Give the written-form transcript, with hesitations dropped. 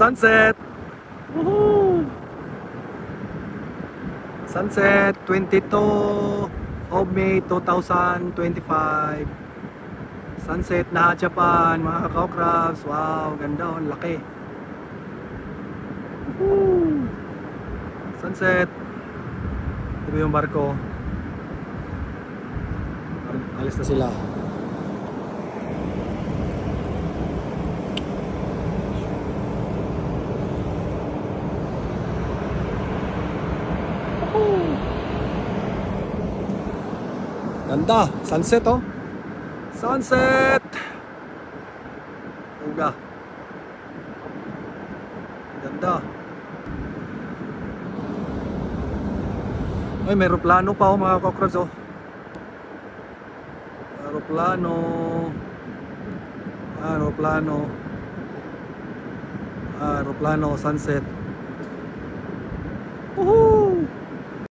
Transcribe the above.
sunset. Woohoo! Sunset 22 of May 2025. Sunset na Japan, mga ka-crabs. Wow, ganda, ang laki. Woohoo! Sunset. Ito yung barko. Alis na sila. Ganda, sunset oh. Sunset. Uga. Ganda. Ay, may aeroplano pa oh, mga cockroach oh. Aeroplano. Aeroplano. Aeroplano, sunset. Woohoo!